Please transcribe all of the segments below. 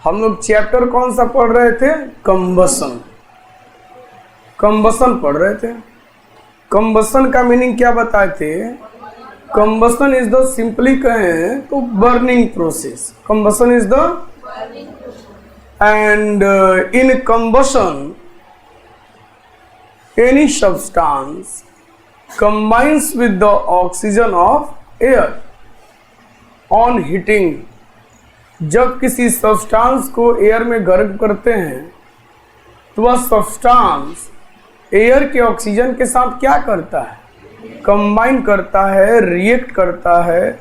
हम लोग चैप्टर कौन सा पढ़ रहे थे? कंबसन। कंबसन पढ़ रहे थे। कंबसन का मीनिंग क्या बताए थे? कंबसन इज द, सिंपली कहें तो burning process. Combustion is the, and in combustion any substance combines with the oxygen of air on heating। जब किसी सब्सटेंस को एयर में गर्म करते हैं तो वह सब्सटेंस एयर के ऑक्सीजन के साथ क्या करता है? कंबाइन करता है, रिएक्ट करता है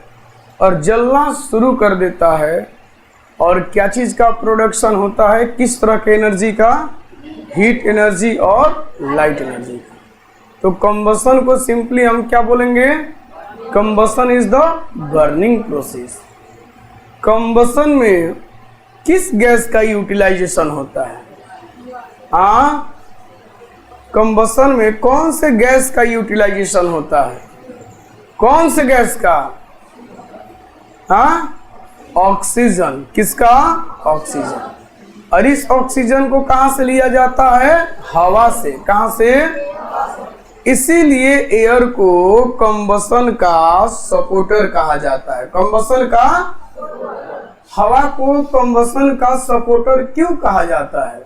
और जलना शुरू कर देता है। और क्या चीज का प्रोडक्शन होता है? किस तरह के एनर्जी का? हीट एनर्जी और लाइट एनर्जी का। तो कंबसन को सिंपली हम क्या बोलेंगे? Combustion is the burning process. Combustion में किस गैस का यूटिलाइजेशन होता है? कंबसन में कौन से गैस का यूटिलाइजेशन होता है? कौन से गैस का? ऑक्सीजन। किसका? ऑक्सीजन। और इस ऑक्सीजन को कहां से लिया जाता है? हवा से। कहां से? इसीलिए एयर को कंबसन का सपोर्टर कहा जाता है। कंबसन का, हवा को कंबसन का सपोर्टर क्यों कहा जाता है?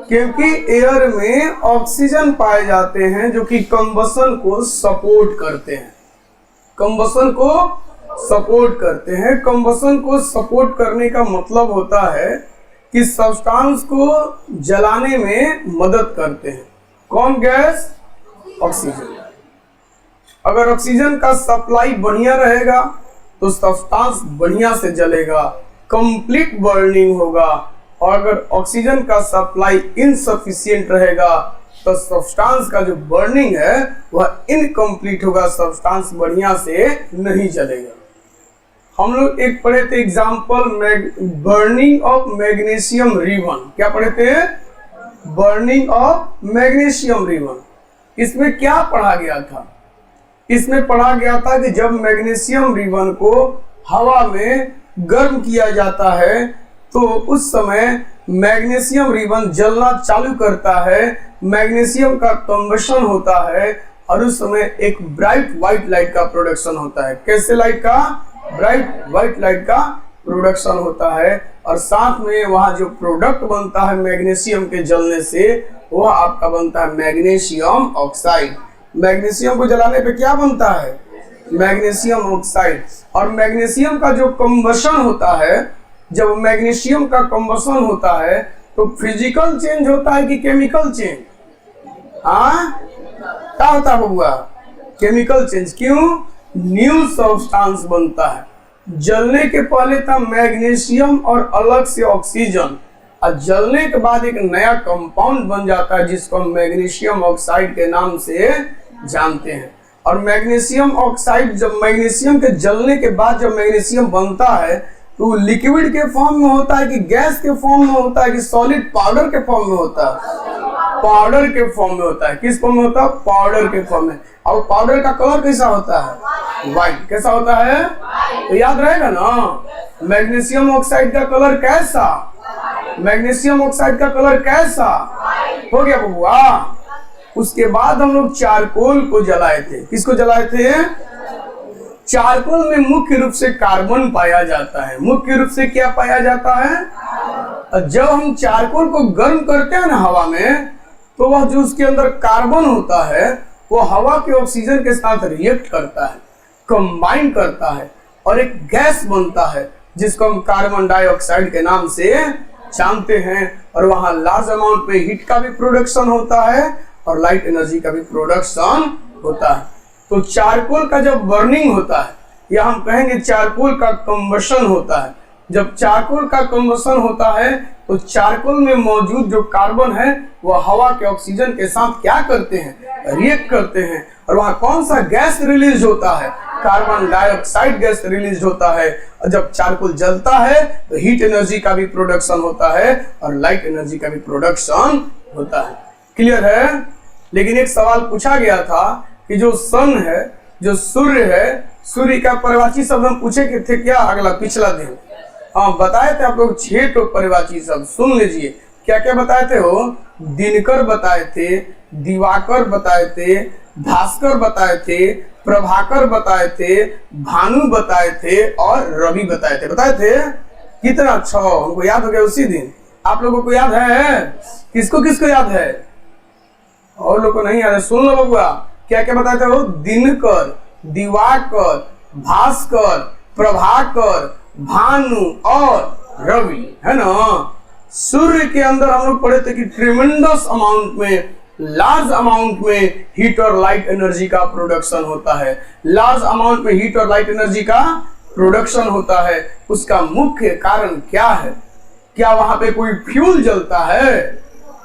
क्योंकि एयर में ऑक्सीजन पाए जाते हैं जो कि कंबसन को सपोर्ट करते हैं। कंबसन को सपोर्ट करते हैं। कंबसन को सपोर्ट करने का मतलब होता है कि सब्सटेंस को जलाने में मदद करते हैं। कौन गैस? ऑक्सीजन। अगर ऑक्सीजन का सप्लाई बढ़िया रहेगा तो सब्सटेंस बढ़िया से जलेगा, कंप्लीट बर्निंग होगा। और अगर ऑक्सीजन का सप्लाई इनसफिशिएंट रहेगा तो सब्सटेंस का जो बर्निंग है वह इनकम्प्लीट होगा, सब्सटेंस बढ़िया से नहीं जलेगा। हम लोग एक पढ़े थे example, burning of magnesium ribbon. क्या पढ़े थे? Burning of magnesium ribbon. इसमें क्या पढ़ा गया था? इसमें पढ़ा गया था कि जब मैग्नीशियम रिबन को हवा में गर्म किया जाता है तो उस समय मैग्नीशियम रिबन जलना चालू करता है, मैग्नीशियम का कंबशन होता है और उस समय एक ब्राइट व्हाइट लाइट का प्रोडक्शन होता है। कैसे लाइट का? ब्राइट व्हाइट लाइट का प्रोडक्शन होता है। और साथ में वहां जो प्रोडक्ट बनता है मैग्नीशियम के जलने से, वह आपका बनता है मैग्नीशियम ऑक्साइड। मैग्नीशियम को जलाने पे क्या बनता है? Magnesium oxide. और मैग्नीशियम का जो कंबशन होता है, जब मैग्नीशियम का कंबशन होता है तो फिजिकल चेंज होता है कि केमिकल चेंज? क्या होता है बउआ? Chemical change. क्यों? न्यू सब्सटेंस बनता है। जलने के पहले था मैग्नीशियम और अलग से ऑक्सीजन, और जलने के बाद एक नया कंपाउंड बन जाता है जिसको हम मैग्नीशियम ऑक्साइड के नाम से जानते हैं। और मैग्नीशियम ऑक्साइड, जब मैग्नीशियम के जलने के बाद जब मैग्नीशियम बनता है तो लिक्विड के फॉर्म में होता है कि गैस के फॉर्म में होता है कि सॉलिड पाउडर के फॉर्म में होता है? पाउडर के फॉर्म में होता है। किस फॉर्म में होता है? पाउडर के फॉर्म में। और पाउडर का कलर कैसा होता है? व्हाइट। कैसा होता है? तो याद रहेगा ना, मैग्नीशियम ऑक्साइड का कलर कैसा? मैग्नीशियम ऑक्साइड का कलर कैसा? हो गया बबुआ। उसके बाद हम लोग चारकोल को जलाए थे। किसको जलाए थे? चारकोल में मुख्य रूप से कार्बन पाया जाता है। मुख्य रूप से क्या पाया जाता है? जब हम चारकोल को गर्म करते हैं ना हवा में, तो वह जो उसके अंदर कार्बन होता है वो हवा के ऑक्सीजन के साथ रिएक्ट करता है, कंबाइन करता है और एक गैस बनता है जिसको हम कार्बन डाइऑक्साइड के नाम से जानते हैं। और वहां लार्ज अमाउंट में हीट का भी प्रोडक्शन होता है और लाइट एनर्जी का भी प्रोडक्शन होता है। तो चारकोल का जब बर्निंग होता है, या हम कहेंगे चारकोल का कंबशन होता है, जब चारकोल का कंबशन होता है तो चारकोल में मौजूद जो कार्बन है वह हवा के ऑक्सीजन के साथ क्या करते हैं? रिएक्ट करते हैं। और वहां कौन सा गैस रिलीज होता है? कार्बन डाइऑक्साइड गैस रिलीज होता है। और जब चारकोल जलता है तो हीट एनर्जी का भी प्रोडक्शन होता है और लाइट एनर्जी का भी प्रोडक्शन होता है। क्लियर है? लेकिन एक सवाल पूछा गया था कि जो सन है, जो सूर्य है, सूर्य का परिभाषी शब्द हम पूछे थे क्या? अगला पिछला दिन हाँ बताए थे आप लोग 6 परिवाची शब्द, सुन लीजिए क्या क्या बताए थे हो। दिनकर बताए थे, दिवाकर बताए थे, भास्कर बताए थे, प्रभाकर बताए थे, भानु बताए थे और रवि बताए थे। बताए थे कितना अच्छा, हमको याद हो गया उसी दिन। आप लोगों को याद है? किसको किसको याद है? और लोगों को नहीं याद है, सुन लो बबुआ क्या क्या बताए थे वो। दिनकर, दिवाकर, भास्कर, प्रभाकर, भानु और रवि, है ना। सूर्य के अंदर हम लोग पढ़े थे कि ट्रिमेंडस अमाउंट में, लार्ज अमाउंट में हीट और लाइट एनर्जी का प्रोडक्शन होता है। लार्ज अमाउंट में हीट और लाइट एनर्जी का प्रोडक्शन होता है। उसका मुख्य कारण क्या है? क्या वहां पे कोई फ्यूल जलता है?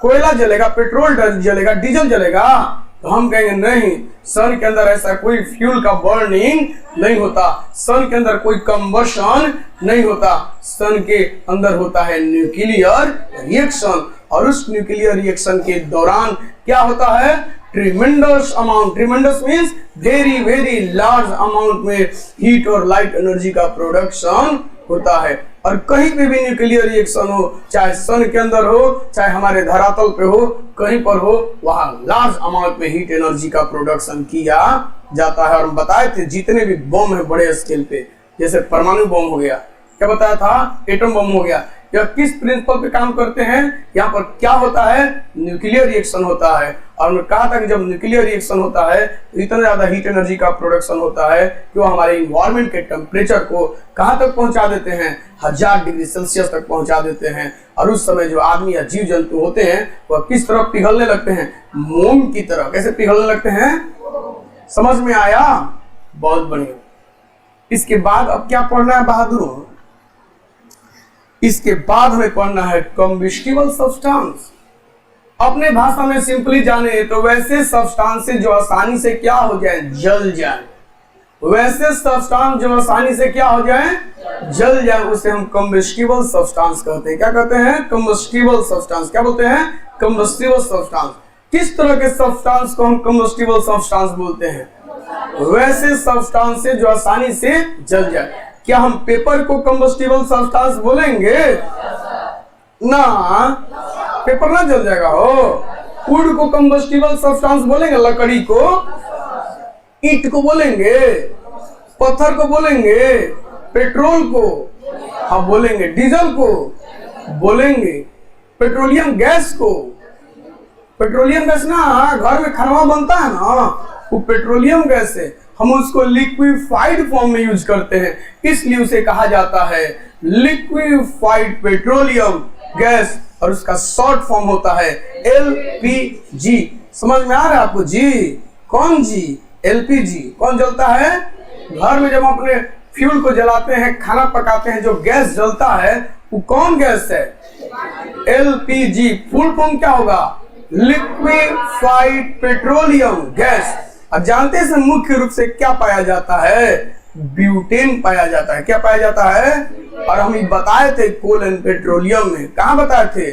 कोयला जलेगा, पेट्रोल जलेगा, डीजल जलेगा? तो हम कहेंगे नहीं, सन के अंदर ऐसा कोई फ्यूल का बर्निंग नहीं होता, सन के अंदर कोई कंबशन नहीं होता। सन के अंदर होता है न्यूक्लियर रिएक्शन, और उस न्यूक्लियर रिएक्शन के दौरान क्या होता है? Tremendous amount, tremendous means very very large amount में हीट और लाइट एनर्जी का प्रोडक्शन होता है। और कहीं पे भी न्यूक्लियर रिएक्शन हो, चाहे सन के अंदर हो, चाहे हमारे धरातल पे हो, कहीं पर हो, वहां लार्ज अमाउंट में हीट एनर्जी का प्रोडक्शन किया जाता है। और हम बताए थे जितने भी बम है बड़े स्केल पे, जैसे परमाणु बम हो गया, क्या बताया था, एटम बम हो गया, यह किस प्रिंसिपल पे काम करते हैं? यहाँ पर क्या होता है? न्यूक्लियर रिएक्शन होता है। और मैं कहा था कि जब न्यूक्लियर रिएक्शन होता है तो इतना ज्यादा हीट एनर्जी का प्रोडक्शन होता है कि वो हमारे इन्वायरमेंट के टेम्परेचर को कहाँ तक पहुंचा देते हैं? 1000 डिग्री सेल्सियस तक पहुंचा देते हैं। और उस समय जो आदमी या जीव जंतु होते हैं वह किस तरह पिघलने लगते हैं? मोम की तरह। कैसे पिघलने लगते हैं? समझ में आया? बहुत बढ़िया। इसके बाद अब क्या पढ़ना है बहादुर? इसके बाद हमें पढ़ना है कम्बस्टिबल सब्सटेंस। अपने भाषा में सिंपली जाने तो वैसे सब्सटेंस जो आसानी से क्या हो जाए? जल जाए। वैसे सब्सटेंस जो आसानी से क्या हो जाए? जल जाए, उसे हम कम्बस्टिबल सब्सटेंस कहते हैं। क्या कहते हैं? Combustible substance. क्या बोलते हैं? Combustible substance. किस तरह के सब्सटेंस को हम कम्बस्टिबल सब्सटेंस बोलते हैं? वैसे सब्सटेंस से जो आसानी से जल जाए। क्या हम पेपर को कम्बस्टिबल सब्सटेंस बोलेंगे? ना, पेपर ना जल जाएगा हो। वुड को कम्बस्टिबल सब्सटेंस बोलेंगे? लकड़ी को? ईंट को बोलेंगे? पत्थर को बोलेंगे? पेट्रोल को? हाँ बोलेंगे। डीजल को बोलेंगे? पेट्रोलियम गैस को? पेट्रोलियम गैस ना घर में खाना बनता है ना, वो पेट्रोलियम गैस है। हम उसको लिक्विफाइड फॉर्म में यूज करते हैं, इसलिए उसे कहा जाता है लिक्विफाइड पेट्रोलियम गैस, और उसका शॉर्ट फॉर्म होता है LPG। समझ में आ रहा है आपको? जी कौन जी? LPG। कौन जलता है? घर में जब हम अपने फ्यूल को जलाते हैं, खाना पकाते हैं, जो गैस जलता है वो कौन गैस है? LPG। फुल फॉर्म क्या होगा? Liquefied petroleum gas. अब जानते हैं मुख्य रूप से क्या पाया जाता है? ब्यूटेन पाया जाता है। क्या पाया जाता है? और हम बताए थे कोल एंड पेट्रोलियम में। कहाँ बताए थे?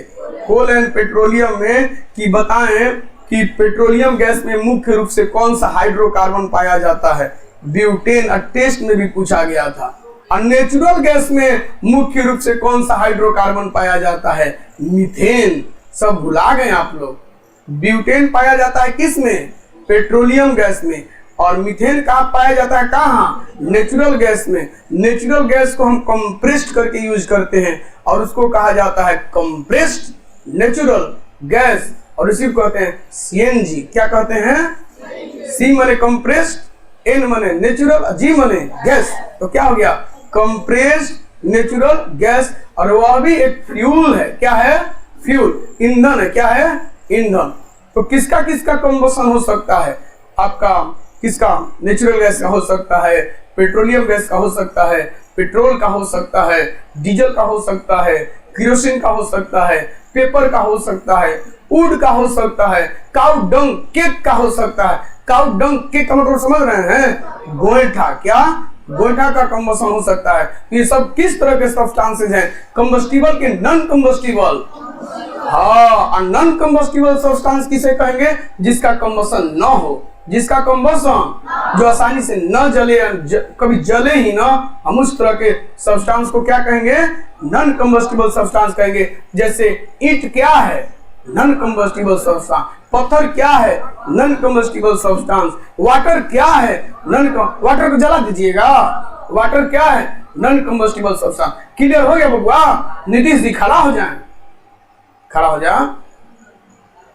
कोल एंड पेट्रोलियम में कि बताएं कि पेट्रोलियम गैस में मुख्य रूप से कौन सा हाइड्रोकार्बन पाया जाता है? ब्यूटेन। और टेस्ट में भी पूछा गया था। और नेचुरल गैस में मुख्य रूप से कौन सा हाइड्रोकार्बन पाया जाता है? मीथेन। सब भुला गए आप लोग। ब्यूटेन पाया जाता है किस में? पेट्रोलियम गैस में। और मीथेन कहाँ पाया जाता है? कहाँ? नेचुरल गैस में। नेचुरल गैस को हम कंप्रेस्ड करके यूज करते हैं और उसको कहा जाता है कंप्रेस्ड नेचुरल गैस, और इसी को कहते हैं CNG। क्या कहते हैं? C माने कंप्रेस्ड, N माने नेचुरल, G माने गैस। तो क्या हो गया? Compressed natural gas. और वह भी एक फ्यूल है। क्या है? फ्यूल, ईंधन है। क्या है? ईंधन। तो किसका किसका कंबशन हो सकता है? आपका किसका? नेचुरल गैस का हो सकता है, पेट्रोलियम गैस का हो सकता है, पेट्रोल का हो सकता है, डीजल का हो सकता है, केरोसिन का हो सकता है, पेपर का हो सकता है, वुड का हो सकता है, काउ डंग केक का हो सकता है। काउ डंग केक का मतलब समझ रहे हैं? गोईठा। क्या? गोईठा का कंबशन हो सकता है। ये सब किस तरह के सब्सटेंसेस हैं? कंबस्टिबल के नॉन कंबस्टिबल। हाँ, नॉन कंबस्टिबल सब्सटेंस किसे कहेंगे? जिसका कंबशन न हो। जिसका कंबशन जो आसानी से न जले, कभी जले ही ना, हम उस तरह के सब्सटेंस को क्या कहेंगे? नॉन कंबस्टिबल सब्सटेंस कहेंगे। जैसे ईंट क्या है? Non combustible substance. पत्थर क्या है? Non combustible substance. वाटर क्या है? वाटर को जला दीजिएगा, वाटर क्या है? Non combustible substance. क्लियर हो गया बबुआ? नीतीश जी खड़ा हो जाए, खड़ा हो जा।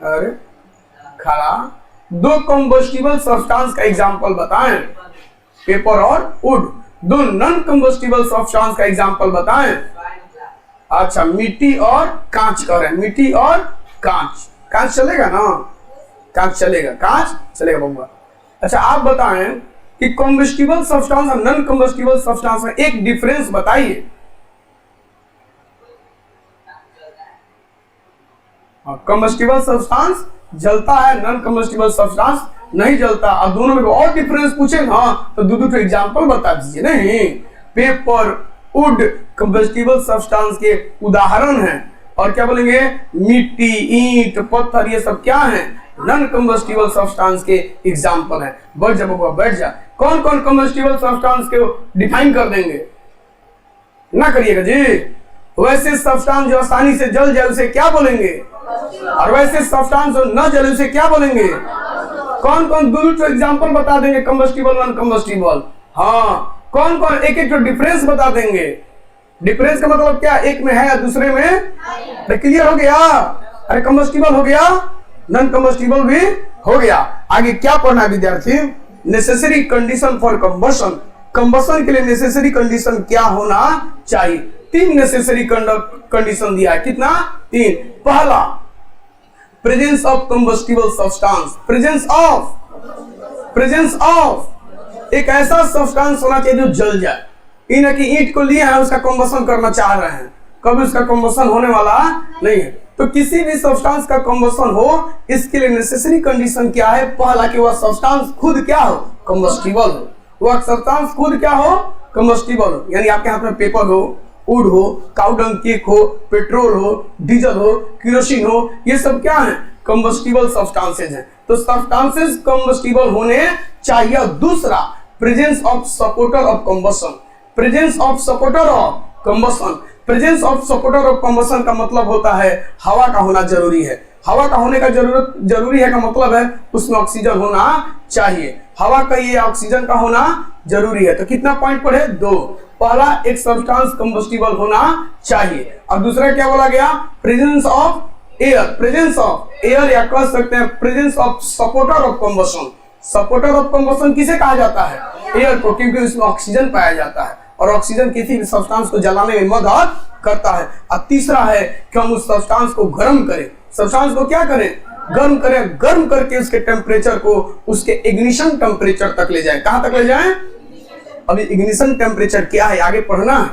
अरे खड़ा। दो कंबस्टिबल सब्सटेंस का एग्जांपल बताएं, पेपर और वुड। दो नॉन कंबस्टिबल सब्सटेंस का एग्जांपल बताएं। अच्छा, मिट्टी और कांच कर रहे हैं, मिट्टी और कांच। कांच चलेगा ना? कांच चलेगा, कांच चलेगा बबुआ। अच्छा आप बताएं कि कंबस्टिबल सब्सटेंस और नॉन कंबस्टिबल सब्सटेंस में एक डिफरेंस बताइए। कंबस्टिबल सब्सटेंस जलता है, नॉन कंबस्टिबल सब्सटेंस नहीं जलता। और दोनों में और डिफरेंस पूछे ना तो दो एग्जांपल बता दीजिए। नहीं, पेपर, वुड कंबस्टिबल सब्सटेंस के उदाहरण हैं, और क्या बोलेंगे? मिट्टी, ईंट, पत्थर, ये सब क्या है? नॉन कंबस्टिबल सब्सटेंस के एग्जांपल है। बैठ जा बबुआ, बैठ जा। कौन कौन कंबस्टिबल सब्सटेंस को डिफाइन कर देंगे? ना करिएगा जी। वैसे सब्सटेंस जो आसानी से जल जाए उसे क्या बोलेंगे? और वैसे सब्सटेंस जो न जले उसे क्या बोलेंगे? कौन कौन? दो एग्जांपल बता देंगे, कंबस्टिबल, नॉन कंबस्टिबल। हाँ, कौन कौन? एक एक डिफरेंस बता देंगे। डिफरेंस का मतलब क्या? एक में है दूसरे में। क्लियर हो गया? अरे कंबस्टिबल हो गया, नॉन कंबस्टिबल भी हो गया। आगे क्या पढ़ना है विद्यार्थी? Necessary condition for combustion. Combustion के लिए नेसेसरी कंडीशन क्या होना चाहिए? 3 नेसेसरी कंडीशन दिया है। कितना? 3। पहला, presence of combustible substance. Presence of एक ऐसा सब्सटेंस होना चाहिए जो जल जाए। इन की ईंट को लिए हैं, उसका कंबशन करना चाह रहे हैं, कभी उसका कंबशन होने वाला नहीं है। तो किसी भी सब्सटेंस का कंबशन हो, इसके लिए नेसेसरी कंडीशन क्या है? पहला, कि वह सब्सटेंस खुद क्या हो? कंबस्टिबल हो। वह सब्सटेंस खुद क्या हो? कंबस्टिबल हो। यानी आपके हाथ में पेपर हो, वुड हो, काउडंग केक हो, पेट्रोल हो, डीजल हो, केरोसिन हो, ये सब क्या है? कंबस्टिबल सब्सटेंसेज हैं। तो सब्सटेंसेज कंबस्टिबल होने चाहिए। दूसरा, presence of supporter of combustion. Presence of supporter of combustion. Presence of supporter of combustion का मतलब होता है हवा का होना जरूरी है। हवा का होने का जरूरी है का मतलब है उसमें ऑक्सीजन होना चाहिए। हवा का ये ऑक्सीजन का होना जरूरी है। तो कितना पॉइंट पढ़े? 2। पहला, एक सब्सटेंस कंबस्टिबल होना चाहिए, और दूसरा क्या बोला गया? Presence of air. Presence of air, या कह सकते हैं presence of supporter of combustion. Supporter of combustion किसे कहा जाता है? एयर को, क्योंकि उसमें ऑक्सीजन पाया जाता है, और ऑक्सीजन किसी भी सब्सटेंस को जलाने में मदद करता है। और तीसरा है कि हम उस सब्सटेंस को गर्म करें। सब्सटेंस को क्या करें? गर्म करें। गर्म करके उसके टेम्परेचर को उसके इग्निशन टेम्परेचर तक ले जाएं। कहां तक ले जाएं? अभी इग्निशन टेम्परेचर क्या है आगे पढ़ना है।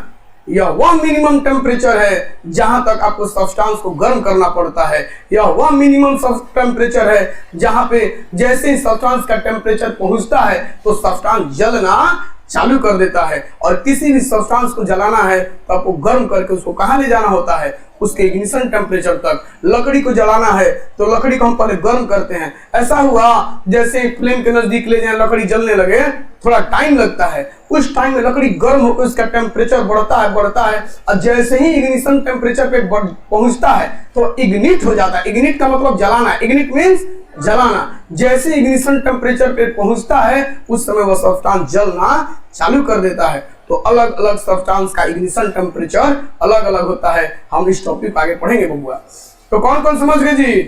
यह वह मिनिमम टेम्परेचर है जहां तक आपको सब्सटेंस को गर्म करना पड़ता है। यह वह मिनिमम टेम्परेचर है जहां पे जैसे ही सब्सटेंस का टेम्परेचर पहुंचता है तो सब्सटेंस जलना चालू कर देता है। और किसी भी सब्सटेंस को जलाना है तो आपको गर्म करके उसको कहां ले जाना होता है? उसके इग्निशन टेम्परेचर तक। लकड़ी को जलाना है तो लकड़ी को हम पहले गर्म करते हैं। ऐसा हुआ जैसे फ्लेम के नजदीक ले जाए, लकड़ी जलने लगे, थोड़ा टाइम लगता है। उस टाइम में लकड़ी गर्म होकर उसका टेम्परेचर बढ़ता है, और जैसे ही इग्निशन टेम्परेचर पे पहुंचता है तो इग्निट हो जाता है। इग्निट का मतलब जलाना। इग्निट मीन्स जलाना। जैसे इग्निशन टेम्परेचर पे पहुंचता है उस समय वह सब्सटेंस जलना चालू कर देता है। तो अलग अलग सब्सटेंस का इग्निशन टेम्परेचर अलग अलग होता है। हम इस टॉपिक आगे पढ़ेंगे बबुआ। तो कौन कौन समझ गए जी?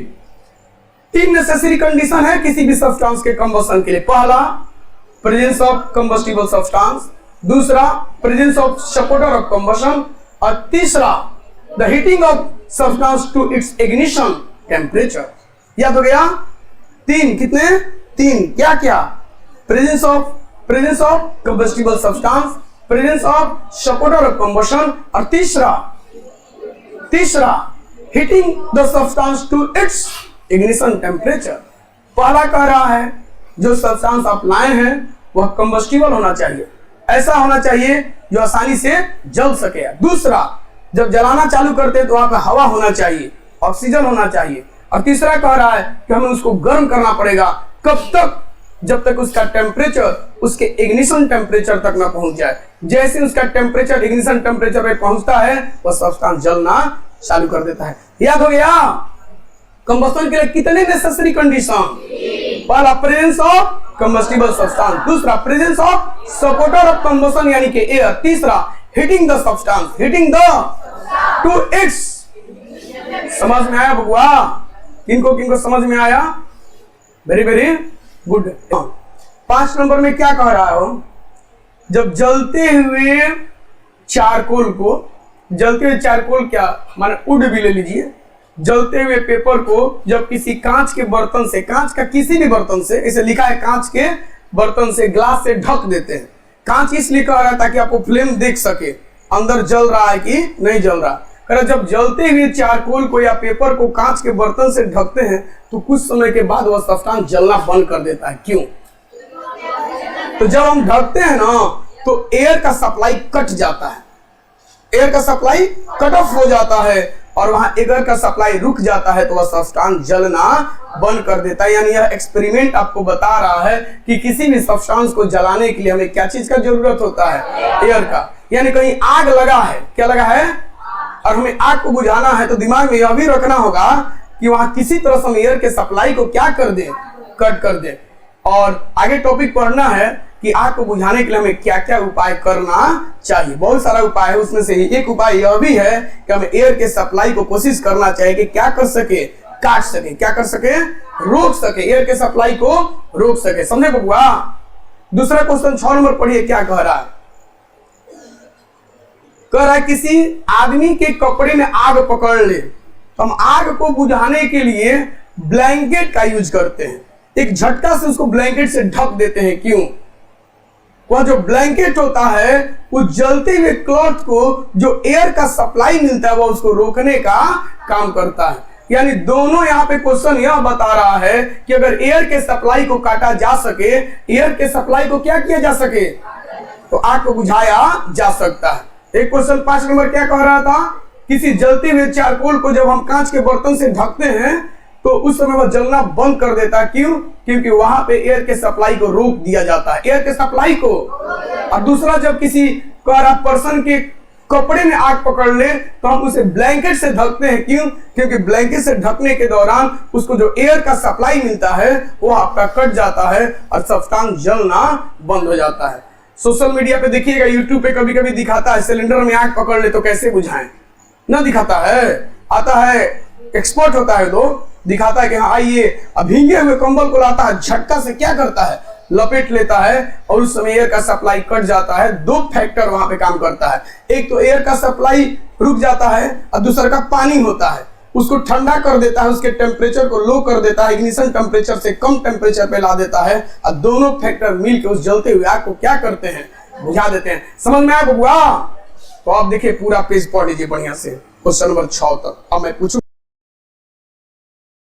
3 नेसेसरी कंडीशन है किसी भी सब्सटेंस के कंबशन के लिए। पहला, प्रेजेंस ऑफ कंबस्टिबल सब्सटेंस। दूसरा, presence of supporter of combustion. और तीसरा, the heating of substance to its ignition temperature. याद हो गया? 3 कितने? 3 क्या क्या? Presence of combustible substance, presence of supporter of combustion, और तीसरा heating the substance to its ignition temperature. पहला कह रहा है जो सब्सटेंस आप लाए हैं वह कंबस्टिबल होना चाहिए, ऐसा होना चाहिए जो आसानी से जल सके। दूसरा, जब जलाना चालू करते हैं तो वहां पर हवा होना चाहिए, ऑक्सीजन होना चाहिए। और तीसरा कह रहा है कि हमें उसको गर्म करना पड़ेगा। कब तक? जब तक उसका टेम्परेचर उसके इग्निशन टेम्परेचर तक ना पहुंच जाए। जैसे उसका टेम्परेचर इग्निशन टेम्परेचर पे पहुंचता है वह सब्सटेंस जलना चालू कर देता है। याद हो गया? कंबस्टन के लिए कितने नेसेसरी कंडीशन? पहला प्रेजेंस ऑफ कंबस्टिबल सब्सटेंस, दूसरा presence of supporter of combustion यानी कि एयर, तीसरा heating the substance, heating the two it's. समझ में आया बबुआ? किनको किनको समझ में आया? Very very good. 5 नंबर में क्या कह रहा हो? जब जलते हुए चारकोल को, जलते हुए चारकोल क्या माने वुड भी ले लीजिए, जलते हुए पेपर को जब किसी कांच के बर्तन से, कांच का किसी भी बर्तन से, इसे लिखा है कांच के बर्तन से, ग्लास से ढक देते हैं। कांच इसलिए कह रहा है ताकि आपको फ्लेम देख सके अंदर जल रहा है कि नहीं जल रहा। जब जलते हुए चारकोल को या पेपर को कांच के बर्तन से ढकते हैं तो कुछ समय के बाद वह सब्सटेंस जलना बंद कर देता है। क्यों? तो जब हम ढकते हैं ना तो एयर का सप्लाई कट जाता है, एयर का सप्लाई कट ऑफ हो जाता है और वहां एयर का सप्लाई रुक जाता है तो वह सब्सटेंस जलना बंद कर देता है। यानी यह एक्सपेरिमेंट आपको बता रहा है कि किसी भी सब्सटेंस को जलाने के लिए हमें क्या चीज का जरूरत होता है? एयर का। यानी कहीं आग लगा है, क्या लगा है, और हमें आग को बुझाना है तो दिमाग में यह भी रखना होगा कि वहां किसी तरह से हम एयर के सप्लाई को क्या कर दे, कट कर दे। और आगे टॉपिक पढ़ना है कि आग को बुझाने के लिए हमें क्या क्या उपाय करना चाहिए। बहुत सारा उपाय है, उसमें से एक उपाय यह भी है कि हमें एयर के सप्लाई को कोशिश करना चाहिए कि क्या कर सके, काट सके, क्या कर सके, रोक सके, एयर के सप्लाई को रोक सके। समझे बबुआ? दूसरा क्वेश्चन 6 नंबर पढ़िए, क्या कह रहा है? कह रहा है किसी आदमी के कपड़े में आग पकड़ ले तो हम आग को बुझाने के लिए ब्लैंकेट का यूज करते हैं, एक झटका से उसको ब्लैंकेट से ढक देते हैं। क्यों? वह जो ब्लैंकेट होता है वो जलते हुए क्लॉथ को जो एयर का सप्लाई मिलता है वह उसको रोकने का काम करता है। यानी दोनों यहाँ पे क्वेश्चन यह बता रहा है कि अगर एयर के सप्लाई को काटा जा सके, एयर के सप्लाई को क्या किया जा सके, तो आग को बुझाया जा सकता है। एक क्वेश्चन 5 नंबर क्या कह रहा था? किसी जलते हुए चारकोल को जब हम कांच के बर्तन से ढकते हैं तो उस समय वह जलना बंद कर देता है। क्यों? क्योंकि वहां पे एयर के सप्लाई को रोक दिया जाता है, एयर के सप्लाई को। और दूसरा, जब किसी पर्सन के कपड़े में आग पकड़ ले तो हम उसे ब्लैंकेट से ढकते हैं। क्यों? क्योंकि ब्लैंकेट से ढकने के दौरान उसको जो एयर का सप्लाई मिलता है वो आपका कट जाता है और सब्सटेंस जलना बंद हो जाता है। सोशल मीडिया पे देखिएगा, यूट्यूब पे कभी कभी दिखाता है सिलेंडर में आग पकड़ ले तो कैसे बुझाएं, ना दिखाता है, आता है एक्सपर्ट होता है तो दिखाता है कि हाँ आइए, अब भींगे हुए कंबल को लाता है, झटका से क्या करता है, लपेट लेता है और उस समय एयर का सप्लाई कट जाता है। 2 फैक्टर वहां पे काम करता है, एक तो एयर का सप्लाई रुक जाता है और दूसरा का पानी होता है, उसको ठंडा कर देता है, उसके टेम्परेचर को लो कर देता है, इग्निशन टेम्परेचर से कम टेम्परेचर पे ला देता है और दोनों फैक्टर मिलकर उस जलते हुए आग को क्या करते हैं, बुझा देते हैं। समझ में आया बबुआ? तो आप देखिए पूरा पेज पढ़ लीजिए बढ़िया से, क्वेश्चन नंबर 6 तक। अब मैं पूछूं